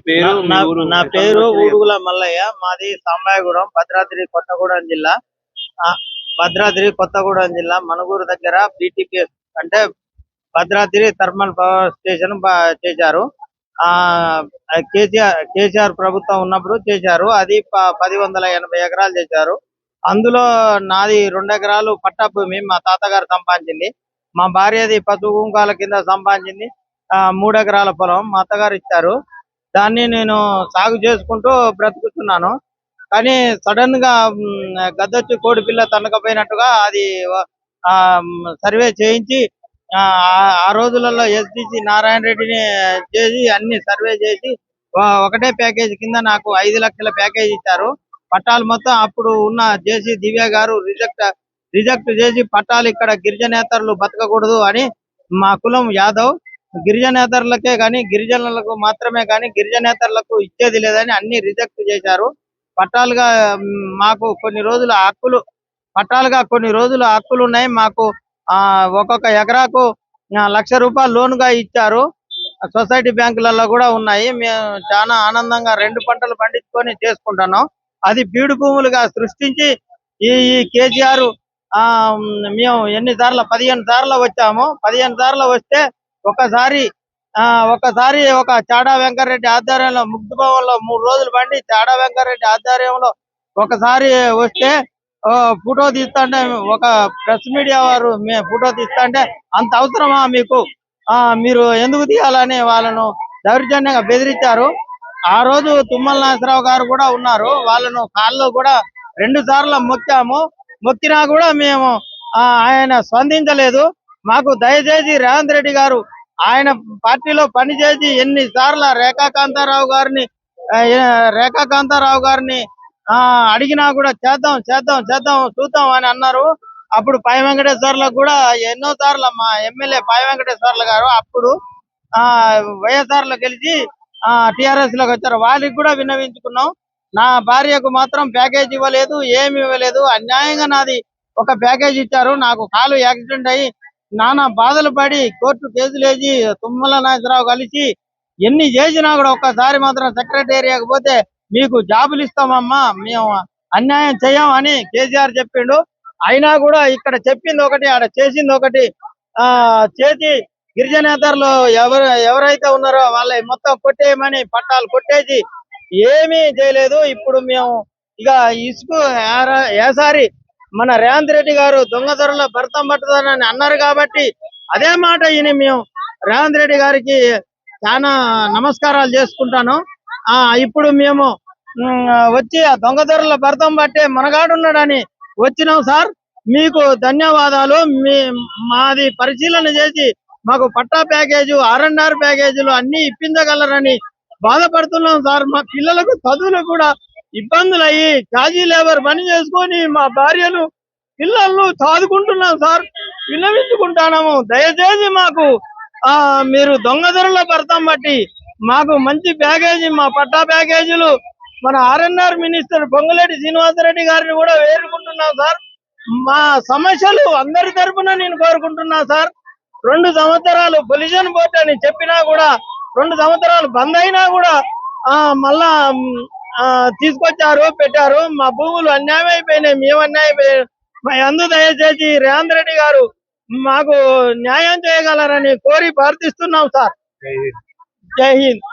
పేరు నా నా పేరు ఊడుగుల మల్లయ్య. మాది సాంబాయిగూడెం, భద్రాద్రి కొత్తగూడెం జిల్లా. భద్రాద్రి కొత్తగూడెం జిల్లా మనుగూరు దగ్గర బీటీపీఎస్ అంటే భద్రాద్రి థర్మల్ పవర్ స్టేషన్ చేశారు. ఆ కేసీఆర్ ప్రభుత్వం ఉన్నప్పుడు చేశారు. అది 1080 ఎకరాలు చేశారు. అందులో నాది 2 ఎకరాలు పట్టా భూమి మా తాతగారు సంపాదించింది. మా భార్యది పసుపు కుంకాల కింద సంపాదించింది 3 ఎకరాల పొలం మా అత్తగారు ఇచ్చారు. దాన్ని నేను సాగు చేసుకుంటూ బ్రతుకుతున్నాను. కానీ సడన్ గా గద్దొచ్చి కోడి పిల్ల తనకపోయినట్టుగా అది సర్వే చేయించి ఆ రోజులలో ఎస్డిసి నారాయణ రెడ్డిని చేసి అన్ని సర్వే చేసి ఒకటే ప్యాకేజీ కింద నాకు 5 లక్షల ప్యాకేజీ ఇచ్చారు. పట్టాలు మొత్తం అప్పుడు ఉన్న జేసీ దివ్య గారు రిజెక్ట్ చేసి పట్టాలు ఇక్కడ గిరిజనేతరులు బతకకూడదు అని, మా కులం యాదవ్, గిరిజనేతరులకే కానీ గిరిజనులకు మాత్రమే కానీ గిరిజనేతరులకు ఇచ్చేది లేదని అన్ని రిజెక్ట్ చేశారు. పట్టాలుగా మాకు కొన్ని రోజుల హక్కులు ఉన్నాయి. మాకు ఒక్కొక్క ఎకరాకు 1,00,000 రూపాయలు లోన్ గా ఇచ్చారు. సొసైటీ బ్యాంకులలో కూడా ఉన్నాయి. మేము చాలా ఆనందంగా 2 పంటలు పండించుకొని చేసుకుంటున్నాం. అది బీడు భూములుగా సృష్టించి ఈ కేసీఆర్ మేము 15 సార్లు వచ్చాము. 15 సార్లు వస్తే ఒకసారి ఒక చాడా వెంకటరెడ్డి ఆధ్వర్యంలో ముగ్ధ భవన్లో 3 రోజులు పండి చాడా వెంకటరెడ్డి ఆధ్వర్యంలో ఒకసారి వస్తే ఫోటో తీస్తుంటే ఒక ప్రెస్ మీడియా వారు మేము ఫోటో తీస్తుంటే అంత అవసరమా మీకు, మీరు ఎందుకు తీయాలని వాళ్ళను దౌర్జన్యంగా బెదిరించారు. ఆ రోజు తుమ్మల నాగేశ్వరరావు గారు కూడా ఉన్నారు. వాళ్ళను కాళ్ళు కూడా 2 సార్లు మొక్కినా కూడా మేము ఆయన స్పందించలేదు. మాకు దయచేసి రేవంత్ రెడ్డి గారు ఆయన పార్టీలో పనిచేసి ఎన్నిసార్లు రేఖా కాంతారావు గారిని అడిగినా కూడా చేద్దాం చూద్దాం అని అన్నారు. అప్పుడు పై వెంకటేశ్వర్లకు కూడా ఎన్నో సార్లు మా ఎమ్మెల్యే పై వెంకటేశ్వర్ల గారు అప్పుడు వైఎస్ఆర్ లో గెలిచి టిఆర్ఎస్ లోకి వచ్చారు. వాళ్ళకి కూడా విన్నవించుకున్నాం. నా భార్యకు మాత్రం ప్యాకేజ్ ఇవ్వలేదు, ఏమి ఇవ్వలేదు. అన్యాయంగా నాది ఒక ప్యాకేజ్ ఇచ్చారు. నాకు కాలు యాక్సిడెంట్ అయ్యి నానా బాధలు పడి కోర్టు కేసులు వేసి తుమ్మల నాగేశ్వరరావు కలిసి ఎన్ని చేసినా కూడా ఒక్కసారి మాత్రం సెక్రటేరియాకి పోతే మీకు జాబులు ఇస్తామమ్మా, మేము అన్యాయం చేయమని కేసీఆర్ చెప్పిండు. అయినా కూడా ఇక్కడ చెప్పింది ఒకటి, ఆడ చేసింది ఒకటి. చేసి గిరిజనేతరులు ఎవరైతే ఉన్నారో వాళ్ళ మొత్తం కొట్టేయమని పట్టాలు కొట్టేసి ఏమీ చేయలేదు. ఇప్పుడు మేము ఇక ఇసుకు ఏసారి మన రేవంత్ రెడ్డి గారు దొంగదొరలో భర్తం పట్టుదని అన్నారు కాబట్టి అదే మాట ఈయన మేము రేవంత్ రెడ్డి గారికి చాలా నమస్కారాలు చేసుకుంటాను. ఇప్పుడు మేము వచ్చి ఆ దొంగదొరల భర్తం పట్టే మనగాడున్నాడని వచ్చినాం సార్. మీకు ధన్యవాదాలు. మాది పరిశీలన చేసి మాకు పట్టా ప్యాకేజీ R&R ప్యాకేజీలు అన్ని ఇప్పించగలరని బాధపడుతున్నాం సార్. మా పిల్లలకు చదువులు కూడా ఇబ్బందులు అయ్యి కాజీ లేబర్ పని చేసుకొని మా భార్యలు పిల్లలను చదువుకుంటున్నాం సార్. విన్నవించుకుంటున్నాము, దయచేసి మాకు మీరు దొంగదొరల భర్తం బట్టి మాకు మంచి ప్యాకేజీ, మా పట్టా ప్యాకేజీలు మన R&R మినిస్టర్ పొంగులేటి శ్రీనివాసరెడ్డి గారిని కూడా వేడుకుంటున్నాం సార్. మా సమస్యలు అందరి తరఫున నేను కోరుకుంటున్నా సార్. 2 సంవత్సరాలు పొల్యూషన్ బోర్డు అని చెప్పినా కూడా 2 సంవత్సరాలు బంద్ అయినా కూడా మళ్ళా తీసుకొచ్చారు, పెట్టారు. మా భూములు అన్యాయం అయిపోయినాయి, మేము అన్యాయం. మా అందు దయచేసి రేవంత్ రెడ్డి గారు మాకు న్యాయం చేయగలరని కోరి ప్రార్థిస్తున్నాం సార్. జై హింద్.